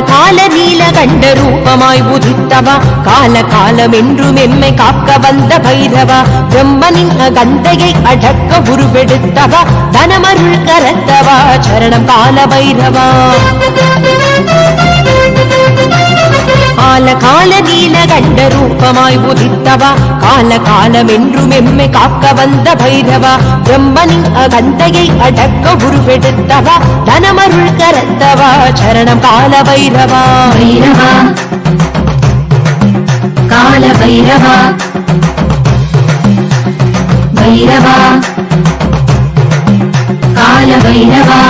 கால நீலகண்ட ரூபமாய் உதித்தவா கால காலமென்றும் எம்மை காக்க வந்த பைரவா பிரம்மனின் அகந்தையை அடக்க உருவெடுத்தவா தனமருள் கரத்தவா சரணம் கால பைரவா கால நீலகண்ட ரூபமாய் உதித்தவா கால காலமென்றும் எம்மை காக்க வந்த பைரவா பிரம்மனின் அகந்தையை அடக்க உருவெடுத்தவா தனமருள் கரத்தவா சரணம் கால பைரவா பைரவா கால பைரவா பைரவா கால பைரவா